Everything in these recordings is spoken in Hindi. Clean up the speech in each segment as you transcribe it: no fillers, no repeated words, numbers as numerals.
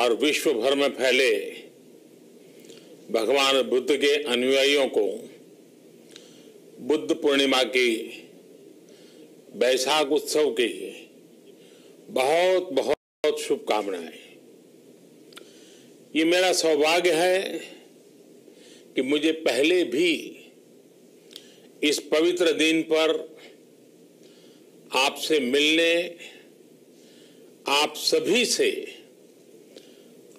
और विश्व भर में फैले भगवान बुद्ध के अनुयायियों को बुद्ध पूर्णिमा की वैशाख उत्सव की बहुत बहुत शुभकामनाएं। ये मेरा सौभाग्य है कि मुझे पहले भी इस पवित्र दिन पर आपसे मिलने, आप सभी से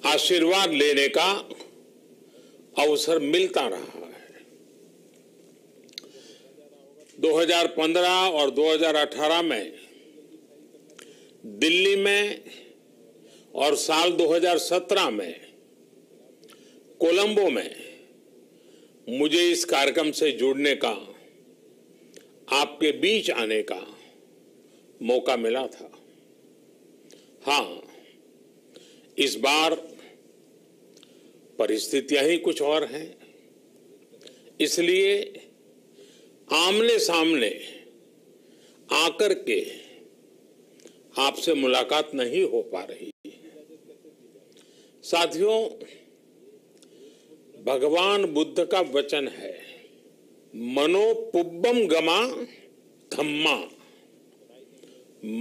आशीर्वाद लेने का अवसर मिलता रहा है। 2015 और 2018 में दिल्ली में और साल 2017 में कोलंबो में मुझे इस कार्यक्रम से जुड़ने का, आपके बीच आने का मौका मिला था। हाँ, इस बार परिस्थितियां ही कुछ और हैं, इसलिए आमने सामने आकर के आपसे मुलाकात नहीं हो पा रही। साथियों, भगवान बुद्ध का वचन है, मनो पुब्बम गमा धम्मा,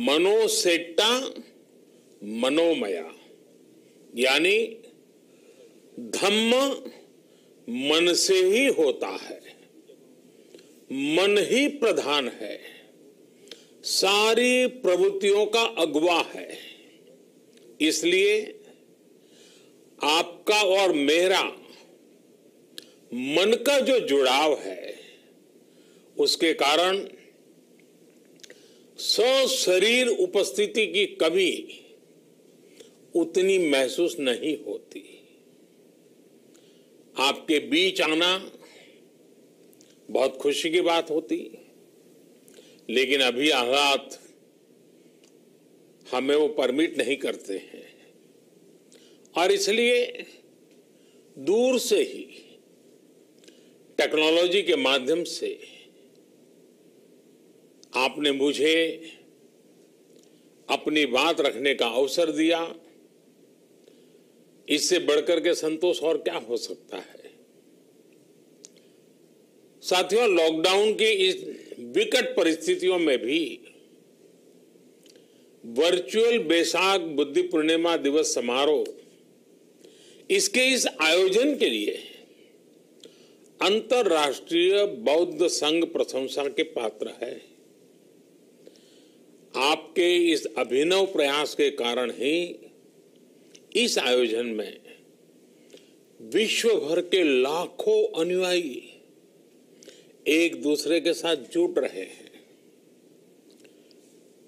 मनोसेट्टा मनोमया, यानी धम्म मन से ही होता है, मन ही प्रधान है, सारी प्रवृत्तियों का अगुवा है। इसलिए आपका और मेरा मन का जो जुड़ाव है, उसके कारण सशरीर उपस्थिति की कभी उतनी महसूस नहीं होती। आपके बीच आना बहुत खुशी की बात होती, लेकिन अभी हालात हमें वो परमिट नहीं करते हैं, और इसलिए दूर से ही टेक्नोलॉजी के माध्यम से आपने मुझे अपनी बात रखने का अवसर दिया। इससे बढ़कर के संतोष और क्या हो सकता है। साथियों, लॉकडाउन की इस विकट परिस्थितियों में भी वर्चुअल वैशाख बुद्ध पूर्णिमा दिवस समारोह, इसके इस आयोजन के लिए अंतर्राष्ट्रीय बौद्ध संघ प्रशंसा के पात्र है। आपके इस अभिनव प्रयास के कारण ही इस आयोजन में विश्व भर के लाखों अनुयायी एक दूसरे के साथ जुड़ रहे हैं।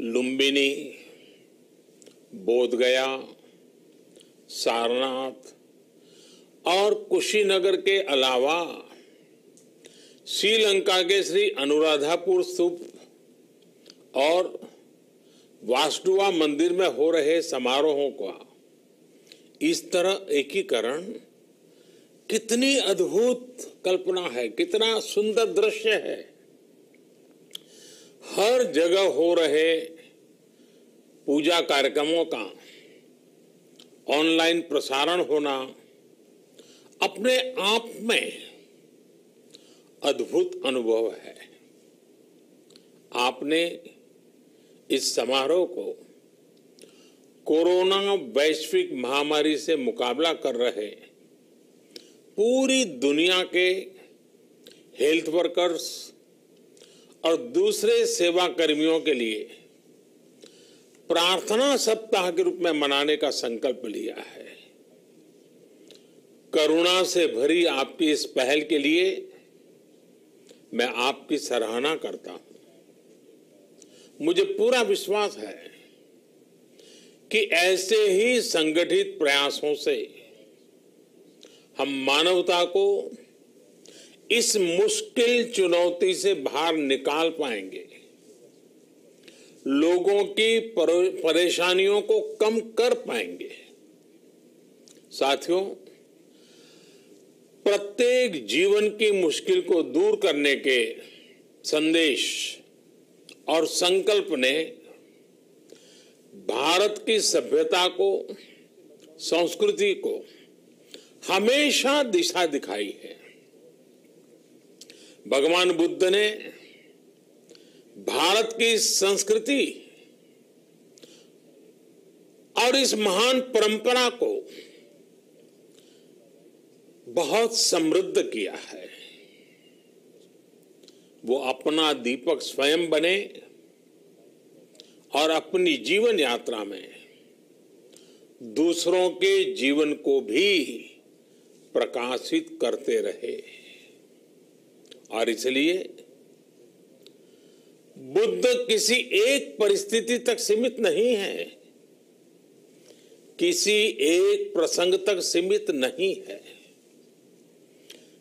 लुम्बिनी, बोधगया, सारनाथ और कुशीनगर के अलावा श्रीलंका के श्री अनुराधापुर स्तूप और वासुदेवा मंदिर में हो रहे समारोहों का इस तरह एकीकरण कितनी अद्भुत कल्पना है, कितना सुंदर दृश्य है। हर जगह हो रहे पूजा कार्यक्रमों का ऑनलाइन प्रसारण होना अपने आप में अद्भुत अनुभव है। आपने इस समारोह को कोरोना वैश्विक महामारी से मुकाबला कर रहे पूरी दुनिया के हेल्थ वर्कर्स और दूसरे सेवा कर्मियों के लिए प्रार्थना सप्ताह के रूप में मनाने का संकल्प लिया है। करुणा से भरी आपकी इस पहल के लिए मैं आपकी सराहना करता हूं। मुझे पूरा विश्वास है कि ऐसे ही संगठित प्रयासों से हम मानवता को इस मुश्किल चुनौती से बाहर निकाल पाएंगे, लोगों की परेशानियों को कम कर पाएंगे। साथियों, प्रत्येक जीवन की मुश्किल को दूर करने के संदेश और संकल्प ने भारत की सभ्यता को संस्कृति को हमेशा दिशा दिखाई है। भगवान बुद्ध ने भारत की संस्कृति और इस महान परंपरा को बहुत समृद्ध किया है। वो अपना दीपक स्वयं बने और अपनी जीवन यात्रा में दूसरों के जीवन को भी प्रकाशित करते रहे। और इसलिए बुद्ध किसी एक परिस्थिति तक सीमित नहीं है, किसी एक प्रसंग तक सीमित नहीं है।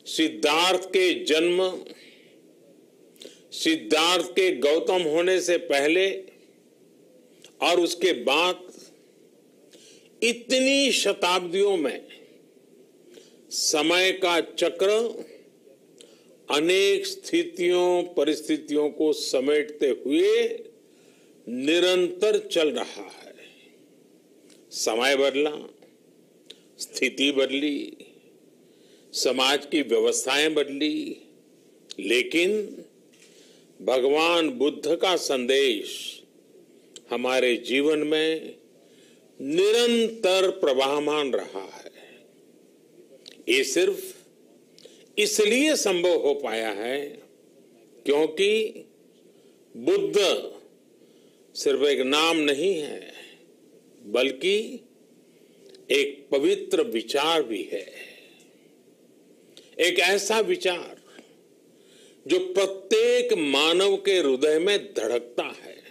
सिद्धार्थ के जन्म, सिद्धार्थ के गौतम होने से पहले और उसके बाद इतनी शताब्दियों में समय का चक्र अनेक स्थितियों परिस्थितियों को समेटते हुए निरंतर चल रहा है। समय बदला, स्थिति बदली, समाज की व्यवस्थाएं बदली, लेकिन भगवान बुद्ध का संदेश हमारे जीवन में निरंतर प्रवाहमान रहा है। ये सिर्फ इसलिए संभव हो पाया है क्योंकि बुद्ध सिर्फ एक नाम नहीं है, बल्कि एक पवित्र विचार भी है। एक ऐसा विचार जो प्रत्येक मानव के हृदय में धड़कता है,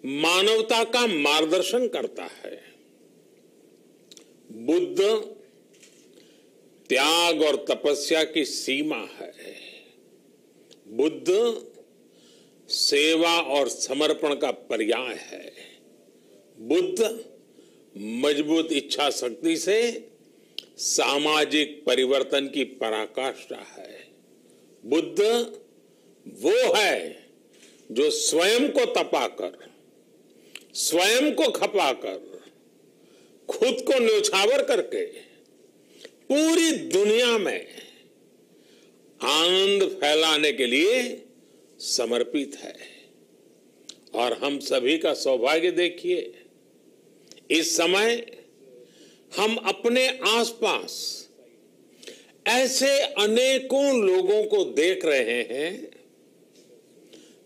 मानवता का मार्गदर्शन करता है। बुद्ध त्याग और तपस्या की सीमा है। बुद्ध सेवा और समर्पण का पर्याय है। बुद्ध मजबूत इच्छा शक्ति से सामाजिक परिवर्तन की पराकाष्ठा है। बुद्ध वो है जो स्वयं को तपाकर, स्वयं को खपाकर, खुद को न्योछावर करके पूरी दुनिया में आनंद फैलाने के लिए समर्पित है। और हम सभी का सौभाग्य देखिए, इस समय हम अपने आसपास ऐसे अनेकों लोगों को देख रहे हैं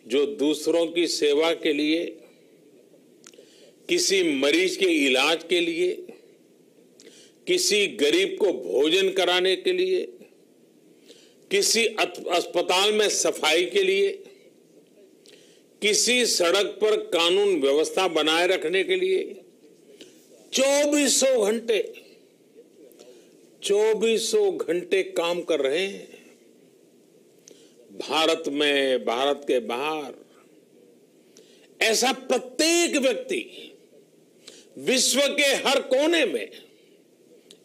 जो दूसरों की सेवा के लिए, किसी मरीज के इलाज के लिए, किसी गरीब को भोजन कराने के लिए, किसी अस्पताल में सफाई के लिए, किसी सड़क पर कानून व्यवस्था बनाए रखने के लिए 2400 घंटे काम कर रहे हैं। भारत में, भारत के बाहर ऐसा प्रत्येक व्यक्ति, विश्व के हर कोने में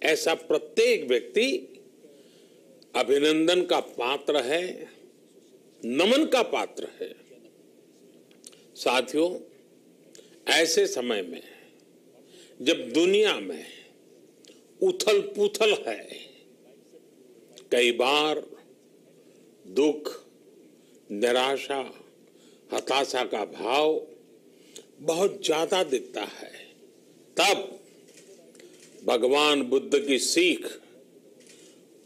ऐसा प्रत्येक व्यक्ति अभिनंदन का पात्र है, नमन का पात्र है। साथियों, ऐसे समय में जब दुनिया में उथल पुथल है, कई बार दुख, निराशा, हताशा का भाव बहुत ज्यादा दिखता है, तब भगवान बुद्ध की सीख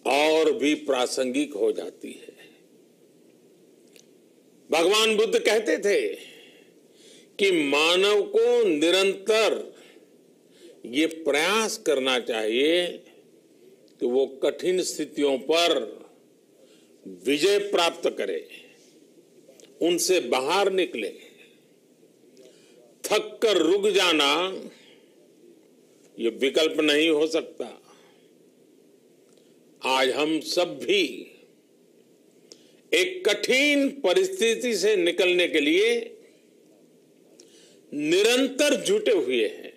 और भी प्रासंगिक हो जाती है। भगवान बुद्ध कहते थे कि मानव को निरंतर ये प्रयास करना चाहिए कि वो कठिन स्थितियों पर विजय प्राप्त करे, उनसे बाहर निकले। थक कर रुक जाना ये विकल्प नहीं हो सकता। आज हम सब भी एक कठिन परिस्थिति से निकलने के लिए निरंतर जुटे हुए हैं,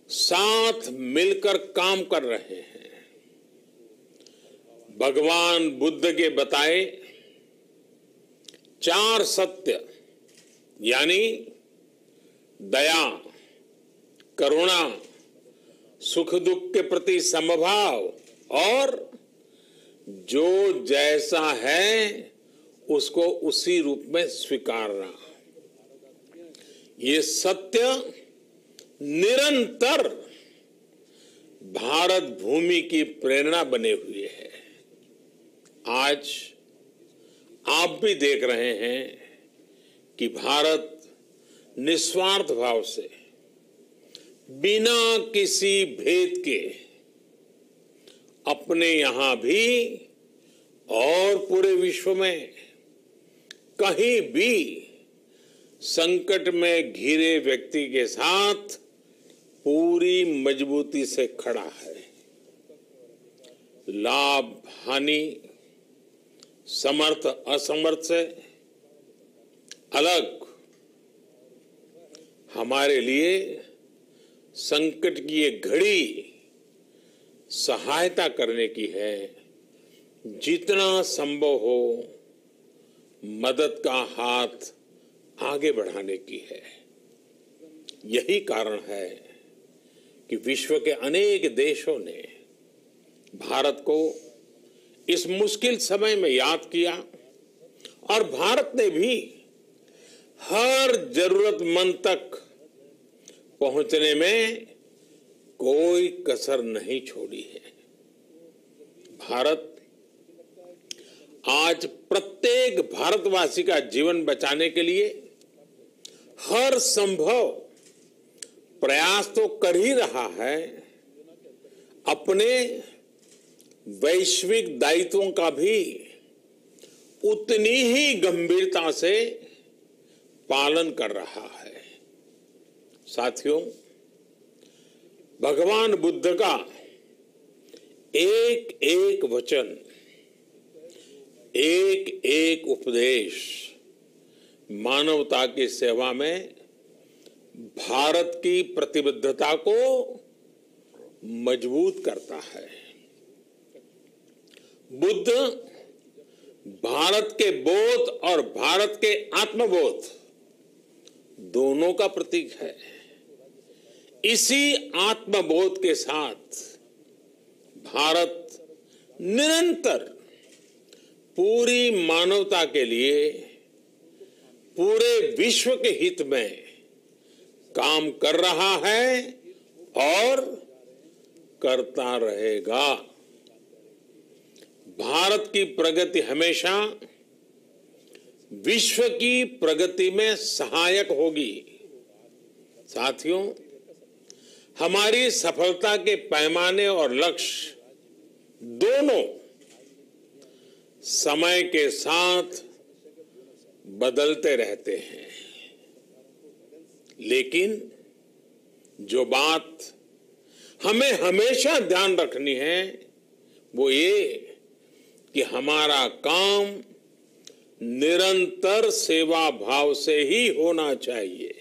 साथ मिलकर काम कर रहे हैं। भगवान बुद्ध के बताए 4 सत्य यानी दया, करुणा, सुख दुख के प्रति समभाव और जो जैसा है उसको उसी रूप में स्वीकारना, ये सत्य निरंतर भारत भूमि की प्रेरणा बने हुए है। आज आप भी देख रहे हैं कि भारत निस्वार्थ भाव से बिना किसी भेद के अपने यहां भी और पूरे विश्व में कहीं भी संकट में घिरे व्यक्ति के साथ पूरी मजबूती से खड़ा है। लाभ हानि, समर्थ असमर्थ से अलग हमारे लिए संकट की ये घड़ी सहायता करने की है। जितना संभव हो मदद का हाथ आगे बढ़ाने की है। यही कारण है कि विश्व के अनेक देशों ने भारत को इस मुश्किल समय में याद किया और भारत ने भी हर जरूरतमंद तक पहुंचने में कोई कसर नहीं छोड़ी है। भारत आज प्रत्येक भारतवासी का जीवन बचाने के लिए हर संभव प्रयास तो कर ही रहा है, अपने वैश्विक दायित्वों का भी उतनी ही गंभीरता से पालन कर रहा है। साथियों, भगवान बुद्ध का एक एक वचन, एक एक उपदेश मानवता की सेवा में भारत की प्रतिबद्धता को मजबूत करता है। बुद्ध भारत के बोध और भारत के आत्मबोध दोनों का प्रतीक है। इसी आत्मबोध के साथ भारत निरंतर पूरी मानवता के लिए, पूरे विश्व के हित में काम कर रहा है और करता रहेगा। भारत की प्रगति हमेशा विश्व की प्रगति में सहायक होगी। साथियों, हमारी सफलता के पैमाने और लक्ष्य दोनों समय के साथ बदलते रहते हैं, लेकिन जो बात हमें हमेशा ध्यान रखनी है वो ये कि हमारा काम निरंतर सेवा भाव से ही होना चाहिए।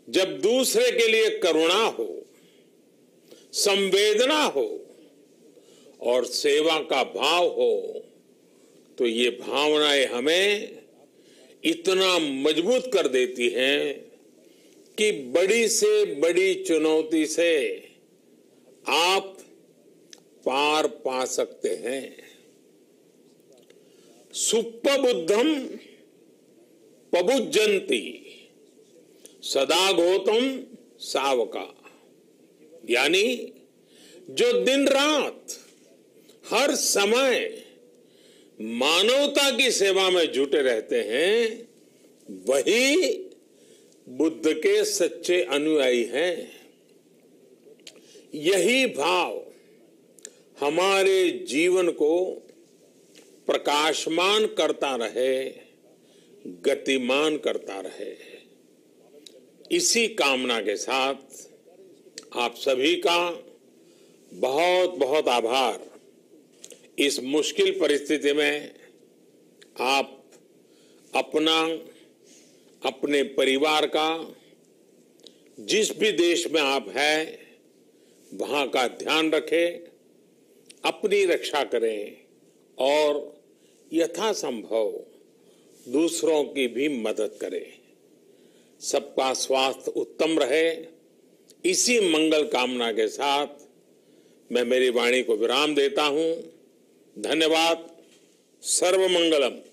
जब दूसरे के लिए करुणा हो, संवेदना हो और सेवा का भाव हो तो ये भावनाएं हमें इतना मजबूत कर देती हैं कि बड़ी से बड़ी चुनौती से आप पार पा सकते हैं। सुप्पबुद्धम पबुज्जन्ति सदा गौतम सावका, यानी जो दिन रात हर समय मानवता की सेवा में जुटे रहते हैं वही बुद्ध के सच्चे अनुयायी हैं। यही भाव हमारे जीवन को प्रकाशमान करता रहे, गतिमान करता रहे। इसी कामना के साथ आप सभी का बहुत बहुत आभार। इस मुश्किल परिस्थिति में आप अपना, अपने परिवार का, जिस भी देश में आप हैं वहां का ध्यान रखें, अपनी रक्षा करें और यथासंभव दूसरों की भी मदद करें। सबका स्वास्थ्य उत्तम रहे, इसी मंगल कामना के साथ मैं मेरी वाणी को विराम देता हूं। धन्यवाद। सर्वमंगलम।